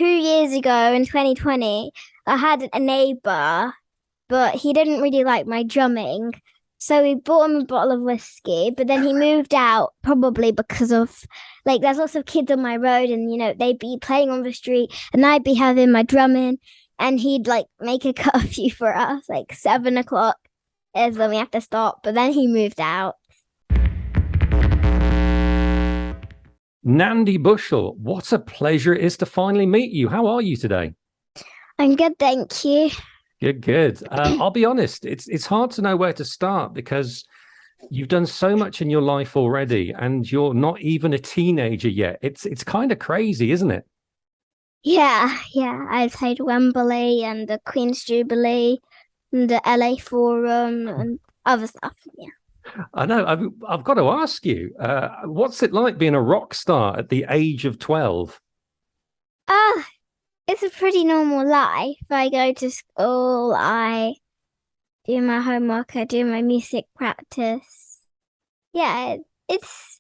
2 years ago in 2020, I had a neighbor, but he didn't really like my drumming. So we bought him a bottle of whiskey, but then he moved out probably because of there's lots of kids on my road and they'd be playing on the street and I'd be having my drumming and he'd make a curfew for us, 7 o'clock is when we have to stop. But then he moved out. Nandi Bushell, what a pleasure it is to finally meet you. How are you today? I'm good, thank you. Good, good. I'll be honest, it's hard to know where to start because you've done so much in your life already and you're not even a teenager yet. It's kind of crazy, isn't it? Yeah. I played Wembley and the Queen's Jubilee and the LA Forum and other stuff. Yeah. I know. I've got to ask you, what's it like being a rock star at the age of 12? Uh, it's a pretty normal life. I go to school, I do my homework, I do my music practice. Yeah, it's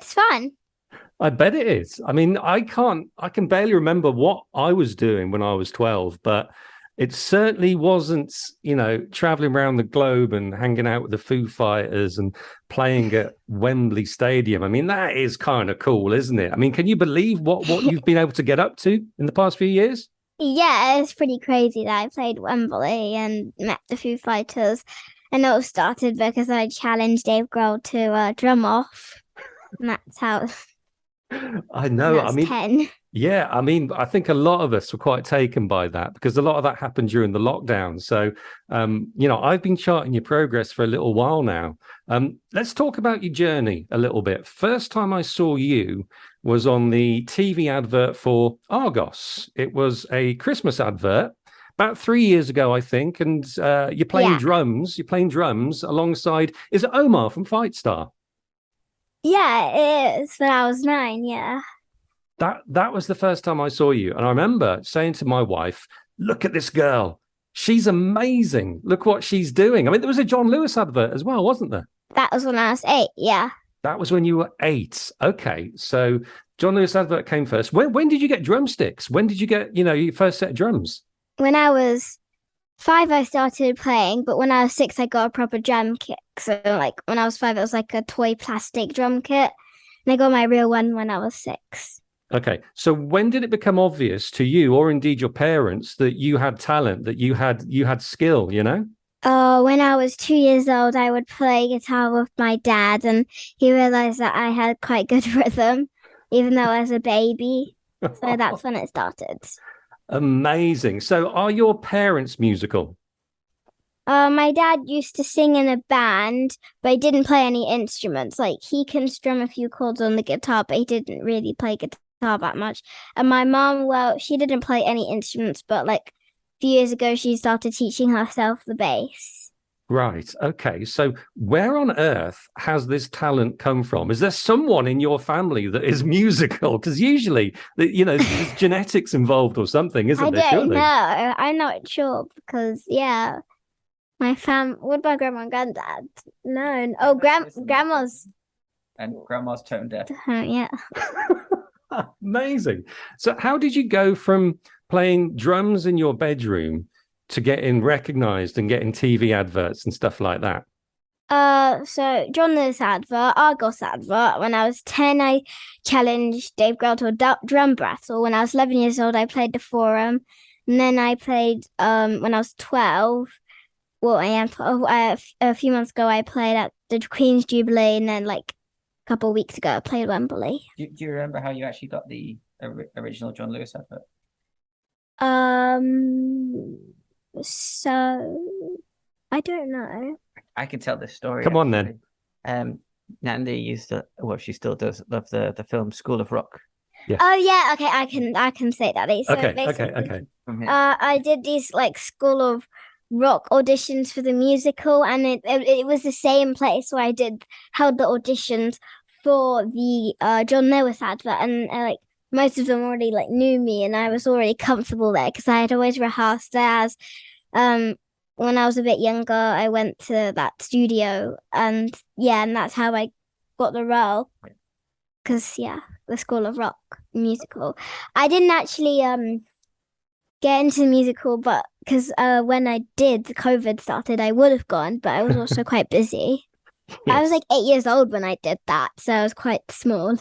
fun. I bet it is. I mean, I can barely remember what I was doing when I was 12, but it certainly wasn't, traveling around the globe and hanging out with the Foo Fighters and playing at Wembley Stadium. I mean, that is kind of cool, isn't it? I mean, can you believe what you've been able to get up to in the past few years? Yeah, it's pretty crazy that I played Wembley and met the Foo Fighters. And it all started because I challenged Dave Grohl to drum off. And that's how. I know. I mean, 10. Yeah, I mean, I think a lot of us were quite taken by that because a lot of that happened during the lockdown. So, I've been charting your progress for a little while now. Let's talk about your journey a little bit. First time I saw you was on the TV advert for Argos. It was a Christmas advert about 3 years ago, I think. And you're playing drums. You're playing drums alongside, is it Omar from Fight Star? Yeah, it is. When I was 9, yeah. That was the first time I saw you. And I remember saying to my wife, look at this girl. She's amazing. Look what she's doing. I mean, there was a John Lewis advert as well, wasn't there? That was when I was 8, yeah. That was when you were 8. Okay. So John Lewis advert came first. When did you get drumsticks? When did you get, your first set of drums? When I was 5, I started playing, but when I was 6, I got a proper drum kit. So, when I was 5, it was like a toy plastic drum kit. And I got my real one when I was 6. Okay, so when did it become obvious to you, or indeed your parents, that you had talent, that you had skill? When I was 2 years old, I would play guitar with my dad, and he realized that I had quite good rhythm, even though I was a baby. So that's when it started. Amazing. So, are your parents musical? My dad used to sing in a band, but he didn't play any instruments. He can strum a few chords on the guitar, but he didn't really play guitar that much. And my mom, well, she didn't play any instruments, but a few years ago she started teaching herself the bass. Right. Okay. So where on earth has this talent come from? Is there someone in your family that is musical? Because usually, there's genetics involved or something, isn't there? I don't Surely? know. I'm not sure because, yeah, what about grandma and granddad? No. Oh, grandma's. And grandma's tone deaf. Yeah. Amazing. So how did you go from playing drums in your bedroom to getting recognized and getting TV adverts and stuff like that? So John Lewis advert, Argos advert. When I was 10, I challenged Dave Grohl to a drum battle. When I was 11 years old, I played the Forum. And then I played, when I was 12, well, I am 12, a few months ago, I played at the Queen's Jubilee, and then, couple of weeks ago, I played Wembley. Do you remember how you actually got the original John Lewis advert? So I don't know. I can tell this story. Come on, actually. Then. Nandi used to, well, she still does love the film School of Rock. Yeah. Oh yeah, okay, I can say that. So okay. I did these School of Rock auditions for the musical, and it was the same place where I held the auditions for the John Lewis advert, and most of them already knew me, and I was already comfortable there because I had always rehearsed there. As when I was a bit younger, I went to that studio, and that's how I got the role. because the School of Rock musical. I didn't actually get into the musical, but because when I did, the COVID started, I would have gone, but I was also quite busy. I was Yes. like 8 years old when I did that, so I was quite small.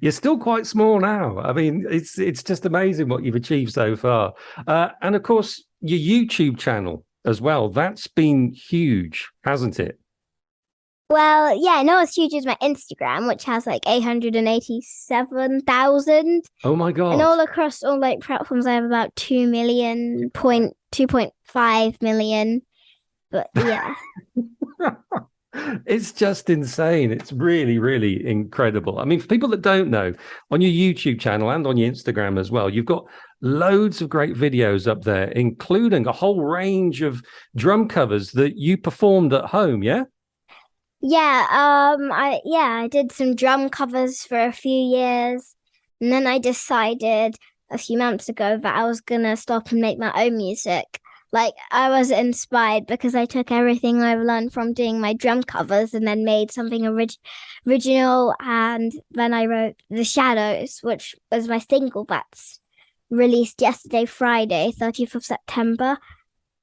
You're still quite small now. I mean, it's just amazing what you've achieved so far. And of course, your YouTube channel as well. That's been huge, hasn't it? Well, yeah, not as huge as my Instagram, which has like 887,000. Oh my And all God. across all like platforms, I have about 2.5 million. But yeah. It's just insane. It's really, really incredible. I mean, for people that don't know, on your YouTube channel and on your Instagram as well, you've got loads of great videos up there, including a whole range of drum covers that you performed at home. Yeah. I did some drum covers for a few years, and then I decided a few months ago that I was gonna stop and make my own music. Like I was inspired because I took everything I've learned from doing my drum covers and then made something original. And then I wrote The Shadows, which was my single that's released yesterday, Friday, 30th of September.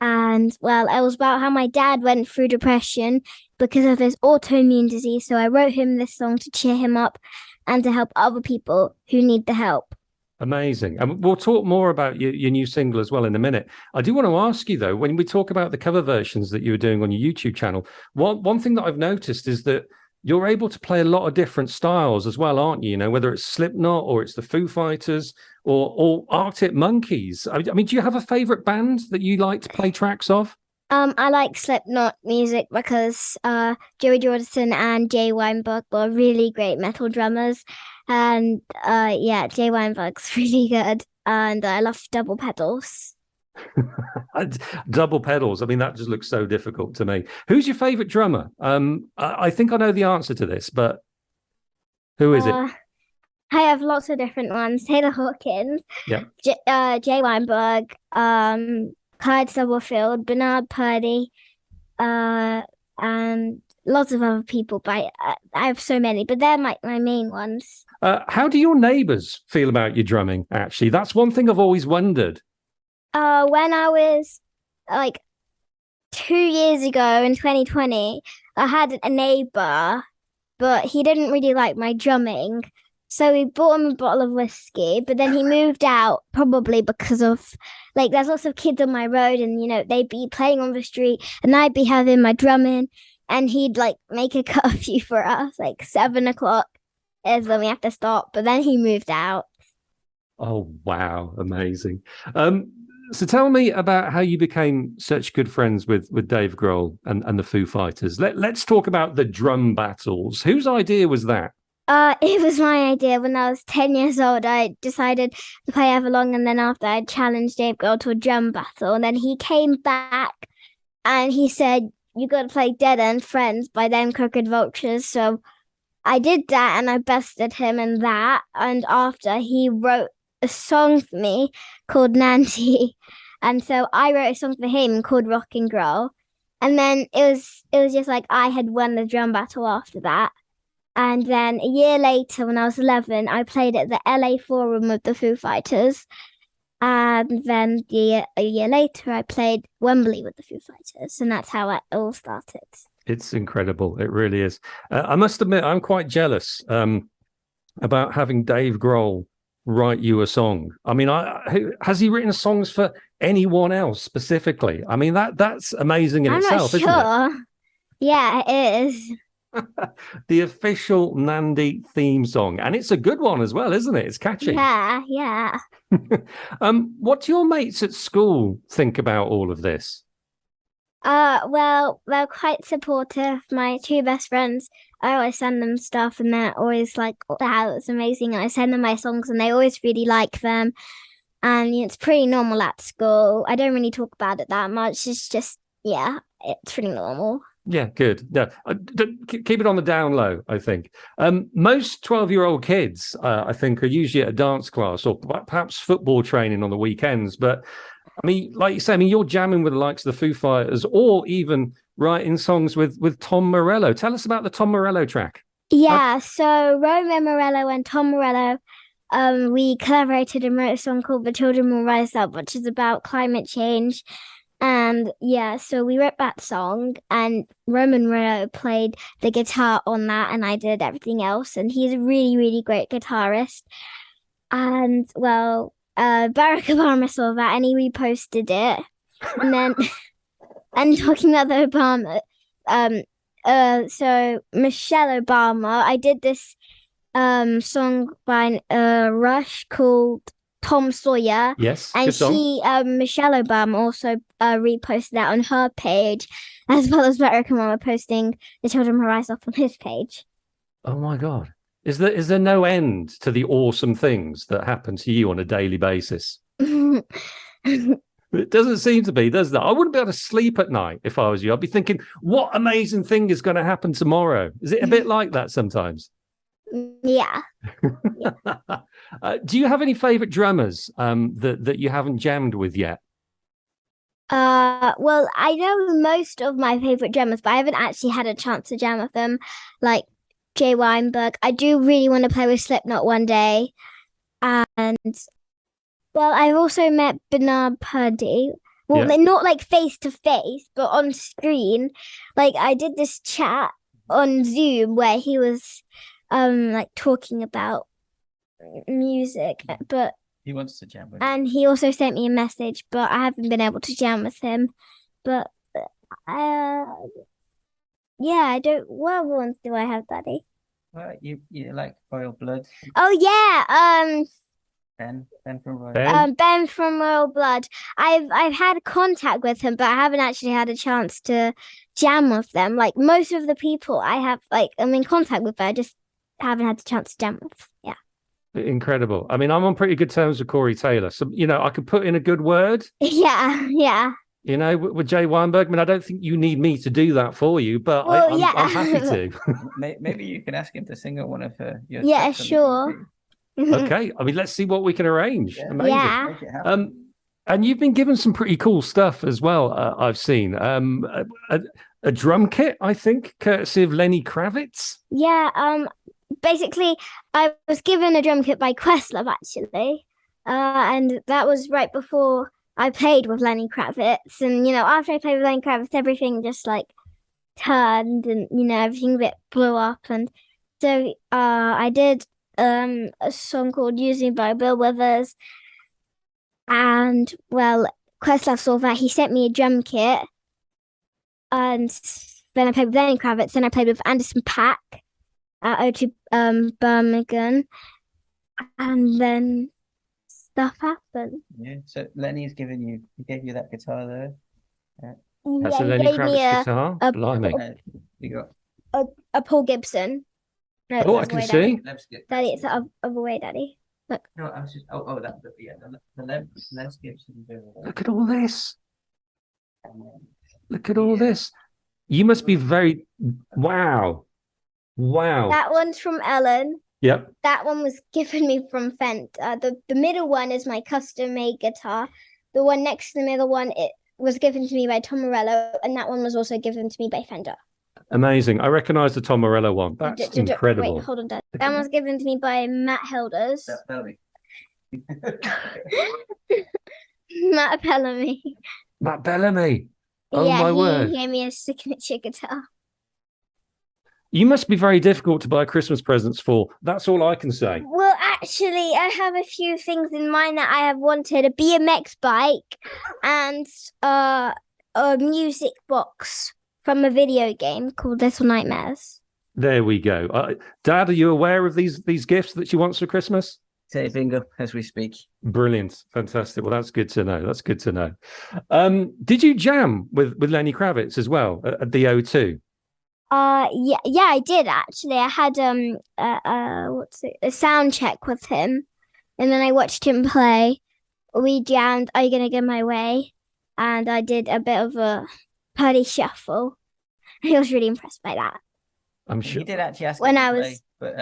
And well, it was about how my dad went through depression because of his autoimmune disease. So I wrote him this song to cheer him up and to help other people who need the help. Amazing. And we'll talk more about your new single as well in a minute. I do want to ask you, though, when we talk about the cover versions that you were doing on your YouTube channel, one thing that I've noticed is that you're able to play a lot of different styles as well, aren't you? You know, whether it's Slipknot or it's the Foo Fighters or Arctic Monkeys. I mean, do you have a favorite band that you like to play tracks of? I like Slipknot music because Joey Jordison and Jay Weinberg were really great metal drummers. And Jay Weinberg's really good. And I love double pedals. Double pedals. I mean, that just looks so difficult to me. Who's your favorite drummer? I think I know the answer to this, but who is it? I have lots of different ones. Taylor Hawkins, Yeah. Jay Weinberg, Clyde Stubblefield, Bernard Purdy, and lots of other people. But I have so many, but they're my main ones. How do your neighbors feel about your drumming, actually? That's one thing I've always wondered. When I was like 2 years ago in 2020, I had a neighbor, but he didn't really like my drumming. So we bought him a bottle of whiskey, but then he moved out probably because of like there's lots of kids on my road and they'd be playing on the street and I'd be having my drumming and he'd like make a curfew for us, like 7 o'clock is when we have to stop. But then he moved out. Oh, wow. Amazing. So tell me about how you became such good friends with Dave Grohl and the Foo Fighters. Let's talk about the drum battles. Whose idea was that? It was my idea when I was 10 years old. I decided to play Everlong, and then after I challenged Dave Grohl to a drum battle, and then he came back and he said, "You got to play Dead End Friends" by Them Crooked Vultures. So I did that, and I bested him in that. And after he wrote a song for me called Nandi, and so I wrote a song for him called Rock and Growl. And then it was just like I had won the drum battle after that. And then a year later, when I was 11, I played at the LA Forum with the Foo Fighters. And then a year later, I played Wembley with the Foo Fighters. And that's how it all started. It's incredible. It really is. I must admit, I'm quite jealous about having Dave Grohl write you a song. I mean, has he written songs for anyone else specifically? I mean, that's amazing in I'm itself, not isn't sure. Yeah, it is. it? The official Nandi theme song. And it's a good one as well, isn't it? It's catchy. Yeah. What do your mates at school think about all of this? Well, they're quite supportive. My two best friends, I always send them stuff and they're always like, "Wow, it's amazing." And I send them my songs and they always really like them. And it's pretty normal at school. I don't really talk about it that much. It's just, it's pretty normal. Yeah, good. Yeah, keep it on the down low, I think. Most 12-year-old kids, I think, are usually at a dance class or perhaps football training on the weekends. But I mean, like you say, I mean, you're jamming with the likes of the Foo Fighters or even writing songs with Tom Morello. Tell us about the Tom Morello track. Yeah, so Roman Morello and Tom Morello, we collaborated and wrote a song called The Children Will Rise Up, which is about climate change. And yeah, so we wrote that song, and Roman Morello played the guitar on that, and I did everything else. And he's a really, really great guitarist. And well, Barack Obama saw that and he reposted it. And then, and talking about the Obama, so Michelle Obama, I did this song by Rush called Tom Sawyer. Yes, And good song. she, Michelle Obama, also reposted that on her page, as well as Barack Obama posting The Children Will Rise Up on his page. Oh my God. Is there no end to the awesome things that happen to you on a daily basis? It doesn't seem to be, does there? I wouldn't be able to sleep at night if I was you. I'd be thinking, what amazing thing is going to happen tomorrow? Is it a bit like that sometimes? Yeah. Do you have any favorite drummers that you haven't jammed with yet? Well, I know most of my favorite drummers, but I haven't actually had a chance to jam with them, like Jay Weinberg. I do really want to play with Slipknot one day. And well, I've also met Bernard Purdie. Well, Yeah. not like face to face, but on screen. Like I did this chat on Zoom where he was like talking about music, but He wants to jam with you. and he also sent me a message, but I haven't been able to jam with him. But yeah, I don't. What other ones do I have, Daddy? Well, you like Royal Blood, Oh yeah, Ben from Royal. Ben? Ben from Royal Blood. I've had contact with him, but I haven't actually had a chance to jam with them. Like most of the people I have, like I'm in contact with, but I just haven't had the chance to jam with. Yeah. Incredible. I mean, I'm on pretty good terms with Corey Taylor. So, I could put in a good word, Yeah. with Jay Weinberg. I mean, I don't think you need me to do that for you, but Well, I'm yeah. happy to. Maybe you can ask him to sing at one of your Yeah, tracks on the sure. EP. Okay. I mean, let's see what we can arrange. Yeah. Amazing. Yeah. Make it happen. And you've been given some pretty cool stuff as well, I've seen. A drum kit, I think, courtesy of Lenny Kravitz. Yeah, basically I was given a drum kit by Questlove actually. And that was right before I played with Lenny Kravitz. And after I played with Lenny Kravitz, everything just like turned and everything a bit blew up. And so I did a song called Use Me by Bill Withers. And well, Questlove saw that, he sent me a drum kit. And then I played with Lenny Kravitz, then I played with Anderson .Paak at O2 Birmingham, and then stuff happened. Yeah. So Lenny's he gave you that guitar there. That's Yeah, a he Lenny gave me Kravitz guitar. Blimey. You got a Paul Gibson. No, it's Oh, the I other can way, see. Daddy, it's the other way, Daddy. Look. No, I was just the Les Gibson. Look at all this. Look at all this. You must be very... Wow. That one's from Ellen. Yep. That one was given me from Fent. The middle one is my custom-made guitar. The one next to the middle one, it was given to me by Tom Morello, and that one was also given to me by Fender. Amazing. I recognize the Tom Morello one. That's incredible. Wait, hold on, Dad. That one was given to me by Matt Helders. Bellamy. Matt Bellamy. Matt Bellamy. Oh, yeah, my he word. gave me a signature guitar. You must be very difficult to buy Christmas presents for. That's all I can say. Well, actually, I have a few things in mind that I have wanted: a BMX bike and a music box from a video game called Little Nightmares. There we go. Dad, are you aware of these gifts that she wants for Christmas? Saving up as we speak. Brilliant. Fantastic. Well, that's good to know. That's good to know. Did you jam with Lenny Kravitz as well at the O2? Yeah, I did actually. I had a sound check with him, and then I watched him play. We jammed Are You Gonna Get My Way, and I did a bit of a party shuffle. He was really impressed by that. I'm sure. He did actually ask When us to I play, was- but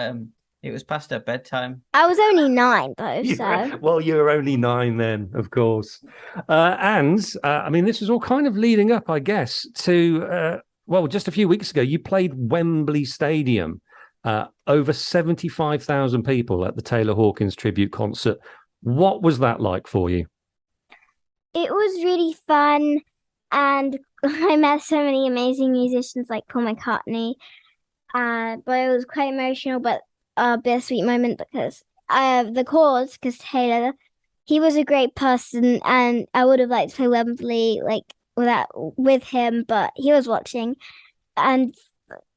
it was past her bedtime. I was only 9 though, so Well, you were only 9 then, of course. And I mean, this was all kind of leading up, I guess, to well, just a few weeks ago, you played Wembley Stadium over 75,000 people at the Taylor Hawkins tribute concert. What was that like for you? It was really fun, and I met so many amazing musicians like Paul McCartney. But it was quite emotional, but a bittersweet moment because the cause, because Taylor, he was a great person, and I would have liked to play Wembley like with him, but he was watching, and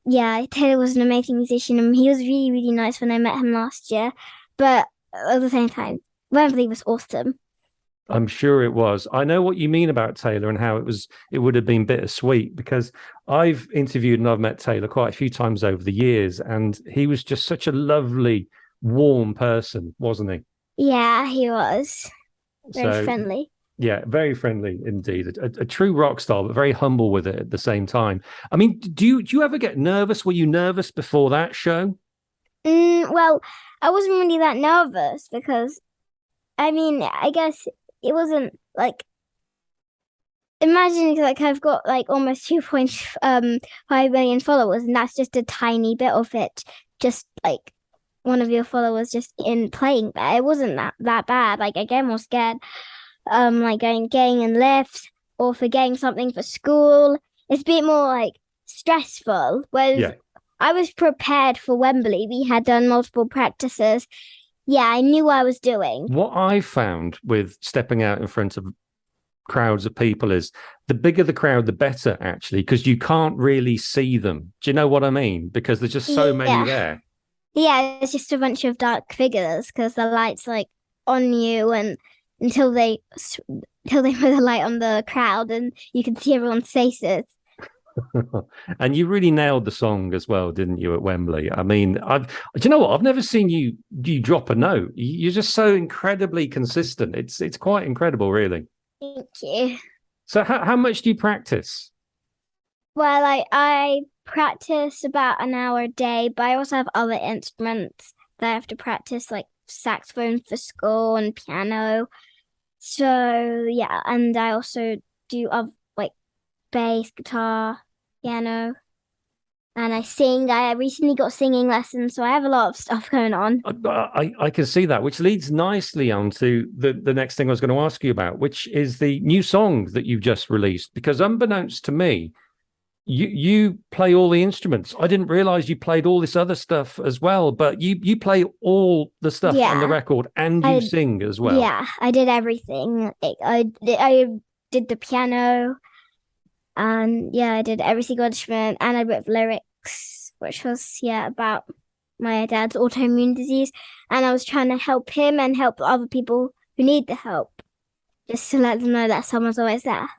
yeah, Taylor was an amazing musician, and he was really, really nice when I met him last year. But at the same time, Wembley was awesome. I'm sure it was. I know what you mean about Taylor and how it would have been bittersweet, because I've interviewed and I've met Taylor quite a few times over the years, and he was just such a lovely, warm person, wasn't he? Yeah, he was very So, friendly. yeah, very friendly indeed. A true rock star, but very humble with it at the same time. I mean, do you ever get nervous? Were you nervous before that show? Well, I wasn't really that nervous because, I mean, I guess it wasn't like, imagine like I've got like almost 2.5 million followers, and that's just a tiny bit of it. Just like one of your followers just in playing there. It wasn't that bad. Like I get more scared, like getting in lifts or forgetting something for school. It's a bit more like stressful. Whereas Yeah. I was prepared for Wembley. We had done multiple practices. Yeah, I knew what I was doing. What I found with stepping out in front of crowds of people is the bigger the crowd, the better, actually, because you can't really see them. Do you know what I mean? Because there's just so many there. Yeah, it's just a bunch of dark figures because the light's like on you, and until they put the light on the crowd and you can see everyone's faces. And you really nailed the song as well, didn't you, at Wembley? I mean, do you know what? I've never seen you drop a note. You're just so incredibly consistent. It's quite incredible, really. Thank you. So how much do you practice? Well, I practice about an hour a day, but I also have other instruments that I have to practice, like saxophone for school and piano. So yeah, and I also do like bass, guitar, piano, and I sing. I recently got singing lessons, so I have a lot of stuff going on. I can see that, which leads nicely on to the next thing I was going to ask you about, which is the new song that you've just released. Because unbeknownst to me, you play all the instruments. I didn't realize you played all this other stuff as well, but you play all the stuff on the record, and you sing as well. Yeah, I did everything. I did the piano, and yeah, I did every single instrument, and I wrote lyrics, which was about my dad's autoimmune disease, and I was trying to help him and help other people who need the help, just to let them know that someone's always there.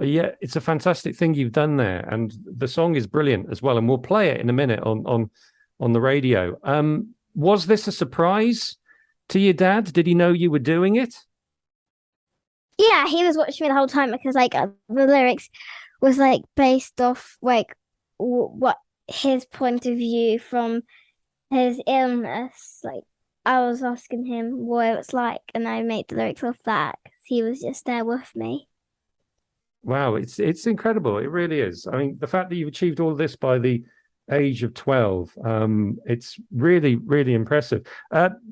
Yeah, it's a fantastic thing you've done there, and the song is brilliant as well. And we'll play it in a minute on the radio. Was this a surprise to your dad? Did he know you were doing it? Yeah, he was watching me the whole time because the lyrics was based off what his point of view from his illness. Like I was asking him what it was like, and I made the lyrics off that because he was just there with me. Wow, it's incredible. It really is. I mean, the fact that you've achieved all of this by the age of 12, it's really, really impressive.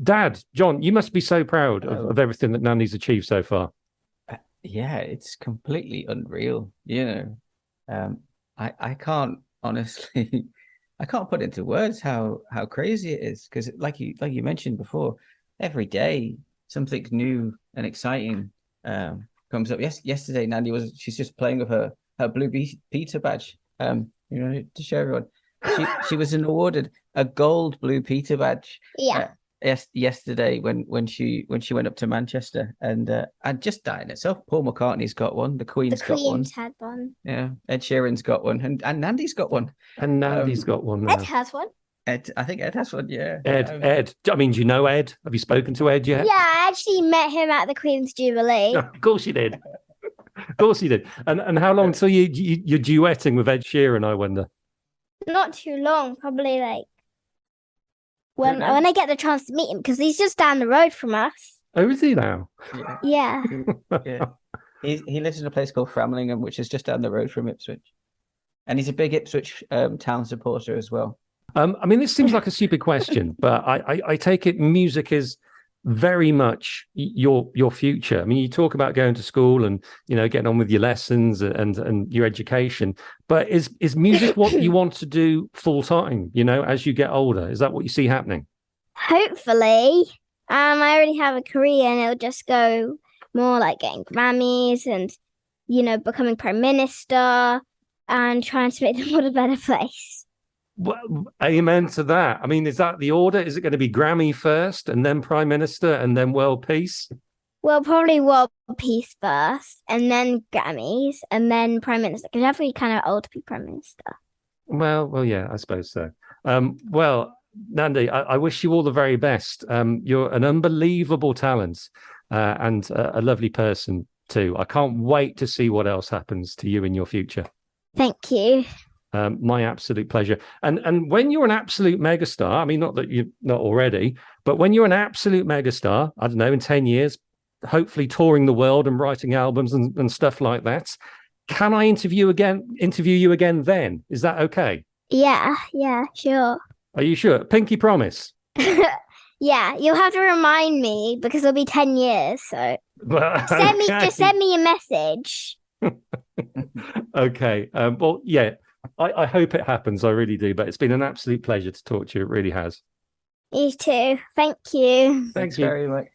Dad, John, you must be so proud of everything that Nandi's achieved so far. Yeah, it's completely unreal. I can't honestly, I can't put into words how crazy it is, because like you mentioned before, every day something new and exciting comes up. Yesterday, she's just playing with her Blue Peter badge. To show everyone, she was awarded a gold Blue Peter badge. Yeah. Yesterday when she went up to Manchester, and just that in itself. Paul McCartney's got one. The Queen's got one. The Queen's had one. Yeah. Ed Sheeran's got one, and Nandi's got one. And Nandi's got one now. Ed has one. I think Ed has one. Yeah. Ed. I mean, do you know Ed? Have you spoken to Ed yet? Yeah, I actually met him at the Queen's Jubilee. Of course you did. Of course you did. And how long till you're duetting with Ed Sheeran, I wonder? Not too long, probably when I get the chance to meet him, because he's just down the road from us. Oh, is he now? Yeah. Yeah. He lives in a place called Framlingham, which is just down the road from Ipswich, and he's a big Ipswich town supporter as well. I mean, this seems like a stupid question, but I take it music is very much your future. I mean, you talk about going to school and, you know, getting on with your lessons and your education, but is music what you want to do full time, you know, as you get older? Is that what you see happening? Hopefully. I already have a career and it'll just go more like getting Grammys and, you know, becoming Prime Minister and trying to make the world a better place. Well, amen to that. I mean, is that the order? Is it going to be Grammy first and then Prime Minister and then World Peace? Well, probably world peace first, and then Grammys, and then Prime Minister. Because you have to be kind of old to be Prime Minister. Well, yeah, I suppose so. Well, Nandi, I wish you all the very best. You're an unbelievable talent and a lovely person too. I can't wait to see what else happens to you in your future. Thank you. My absolute pleasure. And when you're an absolute megastar, I mean, not that you're not already, but when you're an absolute megastar, I don't know, in 10 years, hopefully touring the world and writing albums and stuff like that, can I interview you again then? Is that okay? Yeah, sure. Are you sure? Pinky promise. Yeah, you'll have to remind me because it'll be 10 years. So just send me a message. Okay. Well, yeah, I hope it happens. I really do. But it's been an absolute pleasure to talk to you. It really has. You too. Thank you. Thanks very much.